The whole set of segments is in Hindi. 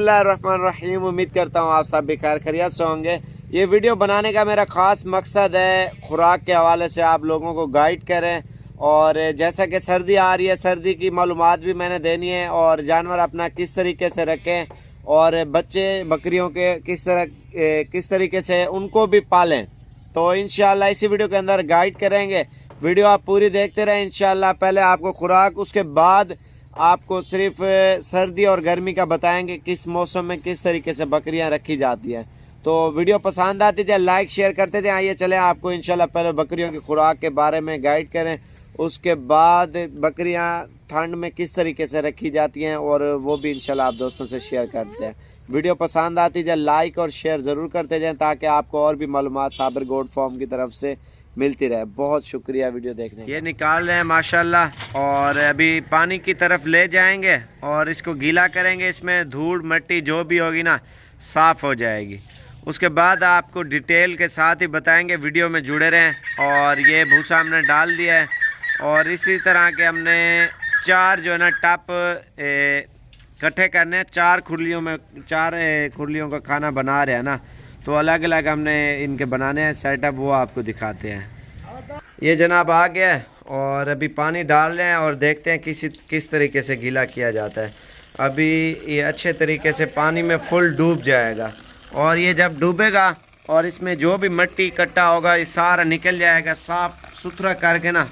बिस्मिल्लाहिर्रहमानिर्रहीम। उम्मीद करता हूँ आप सब भी खैर खैरियत से होंगे। ये वीडियो बनाने का मेरा ख़ास मकसद है खुराक के हवाले से आप लोगों को गाइड करें, और जैसा कि सर्दी आ रही है, सर्दी की मालूमात भी मैंने देनी है, और जानवर अपना किस तरीके से रखें और बच्चे बकरियों के किस तरीके से उनको भी पालें। तो इंशाल्लाह इसी वीडियो के अंदर गाइड करेंगे। वीडियो आप पूरी देखते रहें इंशाल्लाह। पहले आपको खुराक, उसके बाद आपको सिर्फ सर्दी और गर्मी का बताएंगे किस मौसम में किस तरीके से बकरियां रखी जाती हैं। तो वीडियो पसंद आती है लाइक शेयर करते थे। आइए चलें आपको इंशाल्लाह पहले बकरियों की खुराक के बारे में गाइड करें, उसके बाद बकरियां ठंड में किस तरीके से रखी जाती हैं और वो भी इंशाल्लाह आप दोस्तों से शेयर करते हैं। वीडियो पसंद आती है लाइक और शेयर ज़रूर करते जाएं ताकि आपको और भी मालूमात साबर गोट फार्म की तरफ से मिलती रहे। बहुत शुक्रिया वीडियो देखने का। ये निकाल रहे हैं माशाल्लाह, और अभी पानी की तरफ ले जाएंगे और इसको गीला करेंगे। इसमें धूल मिट्टी जो भी होगी ना साफ़ हो जाएगी। उसके बाद आपको डिटेल के साथ ही बताएंगे, वीडियो में जुड़े रहें। और ये भूसा हमने डाल दिया है, और इसी तरह के हमने 4 जो है ना टप इकट्ठे करने हैं। 4 खुरलियों का खाना बना रहे हैं ना, तो अलग अलग हमने इनके बनाने हैं सेटअप, वो आपको दिखाते हैं। ये जनाब आ गया है और अभी पानी डाल रहे हैं और देखते हैं किस तरीके से गीला किया जाता है। अभी ये अच्छे तरीके से पानी में फुल डूब जाएगा, और ये जब डूबेगा और इसमें जो भी मिट्टी इकट्ठा होगा ये सारा निकल जाएगा साफ़ सुथरा करके ना,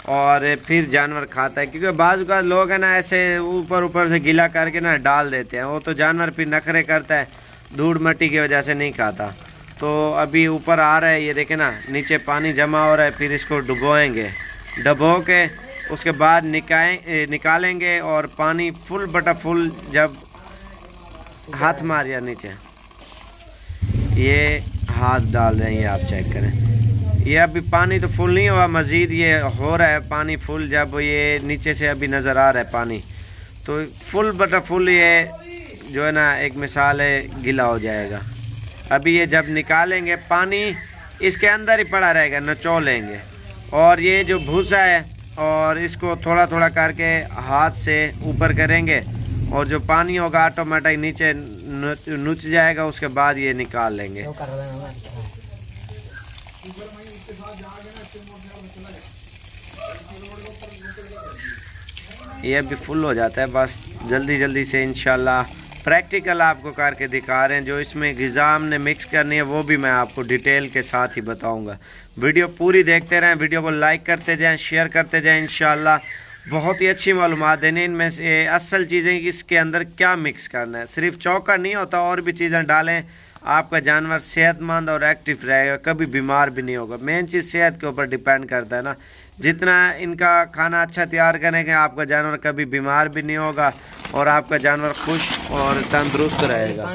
और फिर जानवर खाता है। क्योंकि बाज़ का लोग है ना ऐसे ऊपर से गीला करके ना डाल देते हैं, वो तो जानवर फिर नखरे करता है, धूल मिट्टी की वजह से नहीं खाता। तो अभी ऊपर आ रहा है, ये देखें ना नीचे पानी जमा हो रहा है। फिर इसको डुबोएंगे, डुबो के उसके बाद निकालेंगे, और पानी फुल बटा फुल जब हाथ मारिया नीचे, ये हाथ डाल रहे हैं, ये आप चेक करें। ये अभी पानी तो फुल नहीं हुआ, मज़ीद ये हो रहा है पानी फुल। जब ये नीचे से अभी नज़र आ रहा है पानी, तो फुल बटा फुल ये जो है ना एक मिसाल है गीला हो जाएगा। अभी ये जब निकालेंगे पानी इसके अंदर ही पड़ा रहेगा, निचोड़ेंगे। और ये जो भूसा है और इसको थोड़ा थोड़ा करके हाथ से ऊपर करेंगे, और जो पानी होगा ऑटोमेटिक नीचे नुच जाएगा। उसके बाद ये निकाल लेंगे। ये अभी फुल हो जाता है, बस जल्दी से इंशाल्लाह प्रैक्टिकल आपको करके दिखा रहे हैं। जो इसमें ग़िज़ा हमने मिक्स करनी है वो भी मैं आपको डिटेल के साथ ही बताऊंगा। वीडियो पूरी देखते रहें, वीडियो को लाइक करते जाएं, शेयर करते जाएं। इंशाल्लाह बहुत ही अच्छी मालूमात देनी। इनमें से असल चीज़ें इसके अंदर क्या मिक्स करना है, सिर्फ चौका नहीं होता, और भी चीज़ें डालें। आपका जानवर सेहतमंद और एक्टिव रहेगा, कभी बीमार भी नहीं होगा। मेन चीज़ सेहत के ऊपर डिपेंड करता है ना। जितना इनका खाना अच्छा तैयार करेंगे आपका जानवर कभी बीमार भी नहीं होगा, और आपका जानवर खुश और तंदुरुस्त रहेगा।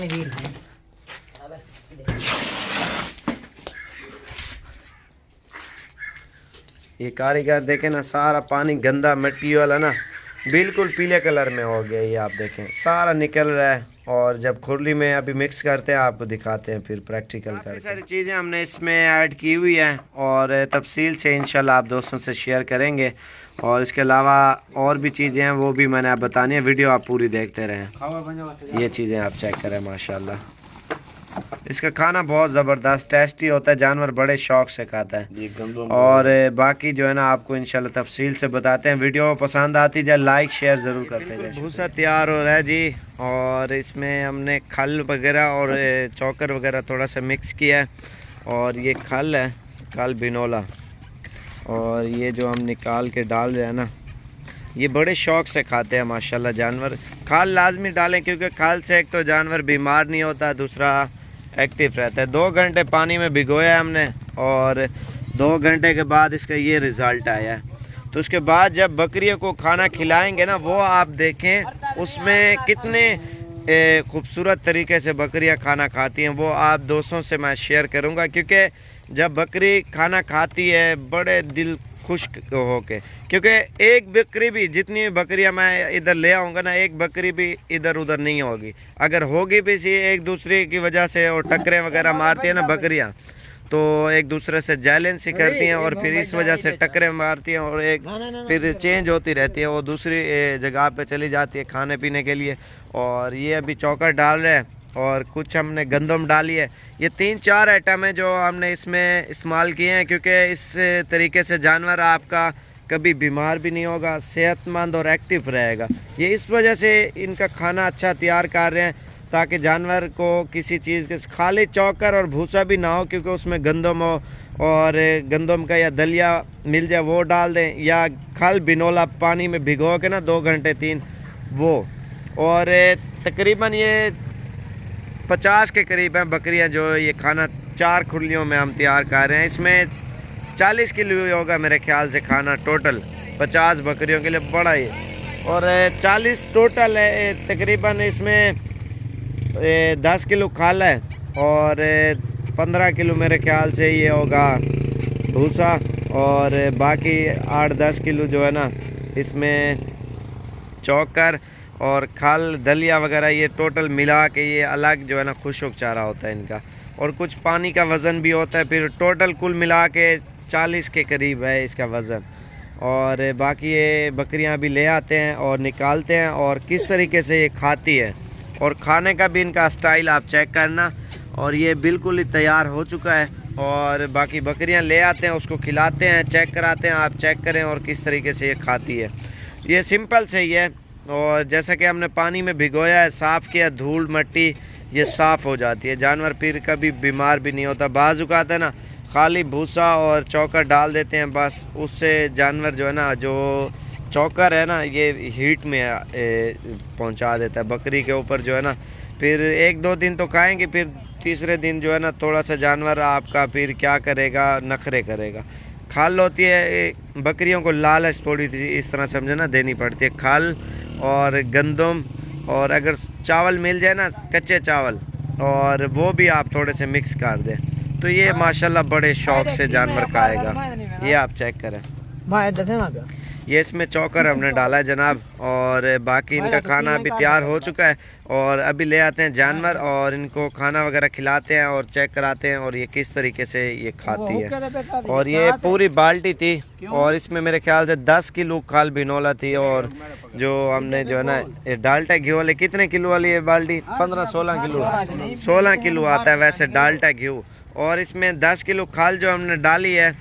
ये कारीगर देखें ना, सारा पानी गंदा मिट्टी वाला ना बिल्कुल पीले कलर में हो गया। ये आप देखें सारा निकल रहा है, और जब खुरली में अभी मिक्स करते हैं आपको दिखाते हैं फिर प्रैक्टिकल करके। सारी चीज़ें हमने इसमें ऐड की हुई हैं, और तफसील से इंशाल्लाह आप दोस्तों से शेयर करेंगे। और इसके अलावा और भी चीज़ें हैं वो भी मैंने आप बतानी है। वीडियो आप पूरी देखते रहें। ये चीज़ें आप चेक करें माशाल्लाह। इसका खाना बहुत ज़बरदस्त टेस्टी होता है, जानवर बड़े शौक से खाता है। और बाकी जो है ना आपको इंशाल्लाह तफसील से बताते हैं। वीडियो पसंद आती जाए लाइक शेयर ज़रूर करते जाए। भूसा तैयार हो रहा है जी, और इसमें हमने खल वगैरह और चौकर वगैरह थोड़ा सा मिक्स किया है। और ये खल है, खल बिनोला, और ये जो हम निकाल के डाल रहे हैं ना, ये बड़े शौक से खाते हैं माशाल्लाह जानवर। खल लाजमी डालें, क्योंकि खल से एक तो जानवर बीमार नहीं होता, दूसरा एक्टिव रहता है। 2 घंटे पानी में भिगोया हमने, और 2 घंटे के बाद इसका ये रिज़ल्ट आया है। तो उसके बाद जब बकरियों को खाना खिलाएंगे ना, वो आप देखें उसमें कितने खूबसूरत तरीके से बकरियां खाना खाती हैं। वो आप दोस्तों से मैं शेयर करूंगा, क्योंकि जब बकरी खाना खाती है बड़े दिल खुश हो के, क्योंकि एक बकरी भी, जितनी बकरियां मैं इधर ले आऊँगा ना, एक बकरी भी इधर उधर नहीं होगी। अगर होगी भी सी एक दूसरे की वजह से और टक्करें वगैरह मारती है ना बकरियां, तो एक दूसरे से जैलेंस सी करती हैं और फिर इस वजह से टक्करें मारती हैं और एक फिर चेंज होती रहती है, वो दूसरी जगह पे चली जाती है खाने पीने के लिए। और ये अभी चौकर डाल रहे हैं और कुछ हमने गंदम डाली है। ये 3-4 आइटम है जो हमने इसमें इस्तेमाल किए हैं, क्योंकि इस तरीके से जानवर आपका कभी बीमार भी नहीं होगा, सेहतमंद और एक्टिव रहेगा। ये इस वजह से इनका खाना अच्छा तैयार कर रहे हैं ताकि जानवर को किसी चीज़ के खाली चौकर और भूसा भी ना हो, क्योंकि उसमें गंदम हो और गंदम का या दलिया मिल जाए वो डाल दें, या खल बिनोला पानी में भिगो के ना 2 घंटे 3 वो। और तकरीबन ये 50 के करीब हैं बकरियां जो ये खाना 4 खुरलियों में हम तैयार कर रहे हैं। इसमें 40 किलो होगा मेरे ख्याल से खाना टोटल 50 बकरियों के लिए, बड़ा ही। और 40 टोटल है, तकरीबन इसमें 10 किलो खल है और 15 किलो मेरे ख्याल से ये होगा भूसा, और बाकी 8-10 किलो जो है ना इसमें चौकर और खल दलिया वगैरह ये टोटल मिला के ये अलग जो है ना खुशक चारा होता है इनका। और कुछ पानी का वज़न भी होता है, फिर टोटल कुल मिला के 40 के करीब है इसका वज़न। और बाकी ये बकरियां अभी ले आते हैं और निकालते हैं और किस तरीके से ये खाती है, और खाने का भी इनका स्टाइल आप चेक करना। और ये बिल्कुल ही तैयार हो चुका है और बाकी बकरियां ले आते हैं, उसको खिलाते हैं, चेक कराते हैं, आप चेक करें और किस तरीके से ये खाती है। ये सिंपल से ही है, और जैसा कि हमने पानी में भिगोया है, साफ़ किया, धूल मट्टी ये साफ़ हो जाती है, जानवर फिर कभी बीमार भी नहीं होता। बाज़ औक़ात है ना खाली भूसा और चौकर डाल देते हैं बस, उससे जानवर जो है ना, जो चौकर है ना ये हीट में पहुंचा देता है बकरी के ऊपर जो है ना। फिर 1-2 दिन तो खाएंगे, फिर तीसरे दिन जो है ना थोड़ा सा जानवर आपका फिर क्या करेगा, नखरे करेगा। खाल होती है बकरियों को, लालच थोड़ी सी इस तरह समझे ना देनी पड़ती है, खाल और गंदम, और अगर चावल मिल जाए ना कच्चे चावल और वो भी आप थोड़े से मिक्स कर दें तो ये माशाल्लाह बड़े शौक से जानवर खाएगा। ये आप चेक करें, ये इसमें चौकर हमने डाला है जनाब, और बाकी इनका खाना अभी तैयार हो चुका है। और अभी ले आते हैं जानवर और इनको खाना वगैरह खिलाते हैं और चेक कराते हैं और ये किस तरीके से ये खाती है। और ये पूरी बाल्टी थी और इसमें मेरे ख्याल से 10 किलो खाल बिनोला थी, और जो हमने जो है ना डाल्टा घी वाले, कितने किलो वाली है बाल्टी? 15-16 किलो, 16 किलो आता है वैसे डाल्टा घी। और इसमें 10 किलो खाल जो हमने डाली है,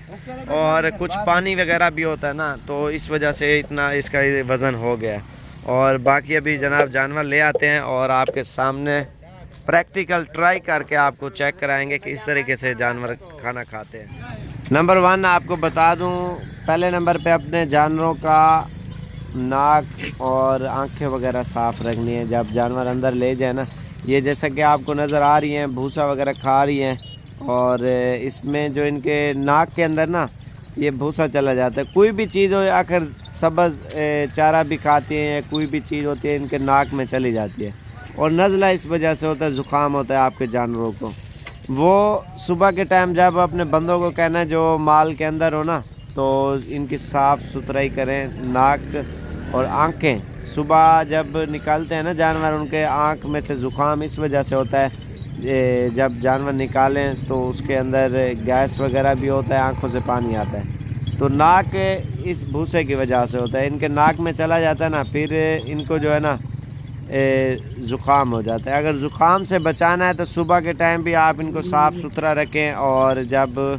और कुछ पानी वगैरह भी होता है ना, तो इस वजह से इतना इसका वज़न हो गया है। और बाकी अभी जनाब जानवर ले आते हैं और आपके सामने प्रैक्टिकल ट्राई करके आपको चेक कराएंगे कि इस तरीके से जानवर खाना खाते हैं। नंबर 1 आपको बता दूं, पहले नंबर पे अपने जानवरों का नाक और आंखें वगैरह साफ़ रखनी है जब जानवर अंदर ले जाए ना। ये जैसा कि आपको नज़र आ रही हैं भूसा वगैरह खा रही हैं, और इसमें जो इनके नाक के अंदर ना ये भूसा चला जाता है। कोई भी चीज़ हो, आखिर सब्ज़ चारा भी खाती हैं, कोई भी चीज़ होती है इनके नाक में चली जाती है, और नज़ला इस वजह से होता है, ज़ुकाम होता है आपके जानवरों को। वो सुबह के टाइम जब अपने बंदों को कहना है जो माल के अंदर हो ना, तो इनकी साफ़ सुथराई करें, नाक और आँखें। सुबह जब निकालते हैं ना जानवर, उनके आँख में से ज़ुकाम इस वजह से होता है, जब जानवर निकालें तो उसके अंदर गैस वगैरह भी होता है, आंखों से पानी आता है, तो नाक इस भूसे की वजह से होता है। इनके नाक में चला जाता है ना, फिर इनको जो है ना ज़ुकाम हो जाता है। अगर ज़ुकाम से बचाना है तो सुबह के टाइम भी आप इनको साफ़ सुथरा रखें, और जब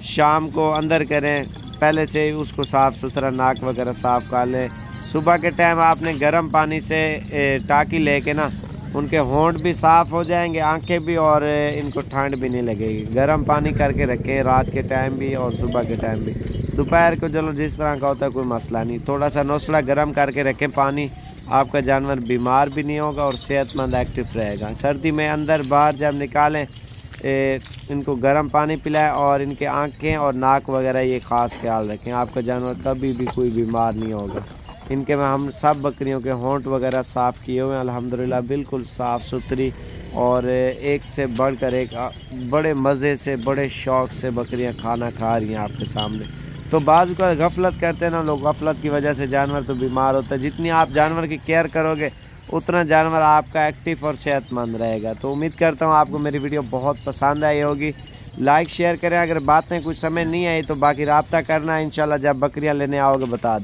शाम को अंदर करें पहले से ही उसको साफ़ सुथरा नाक वगैरह साफ़ कर लें। सुबह के टाइम आपने गर्म पानी से टाँकी लेके ना उनके होंठ भी साफ़ हो जाएंगे, आंखें भी, और इनको ठंड भी नहीं लगेगी। गर्म पानी करके रखें रात के टाइम भी और सुबह के टाइम भी। दोपहर को चलो जिस तरह का होता है कोई मसला नहीं, थोड़ा सा नौसला गर्म करके रखें पानी, आपका जानवर बीमार भी नहीं होगा और सेहतमंद एक्टिव रहेगा। सर्दी में अंदर बाहर जब निकालें इनको गर्म पानी पिलाएं, और इनके आँखें और नाक वगैरह ये ख़ास ख्याल रखें, आपका जानवर कभी भी कोई बीमार नहीं होगा। इनके में हम सब बकरियों के होंठ वगैरह साफ़ किए हुए हैं अल्हम्दुलिल्लाह, बिल्कुल साफ़ सुथरी, और एक से बढ़कर एक बड़े मज़े से बड़े शौक़ से बकरियां खाना खा रही हैं आपके सामने। तो बाज़ का गफलत करते हैं ना लोग, गफलत की वजह से जानवर तो बीमार होता है। जितनी आप जानवर की केयर करोगे उतना जानवर आपका एक्टिव और सेहतमंद रहेगा। तो उम्मीद करता हूँ आपको मेरी वीडियो बहुत पसंद आई होगी। लाइक शेयर करें। अगर बातें कुछ समझ नहीं आई तो बाकी रब्ता करना, इंशाल्लाह जब बकरियां लेने आओगे बता दें।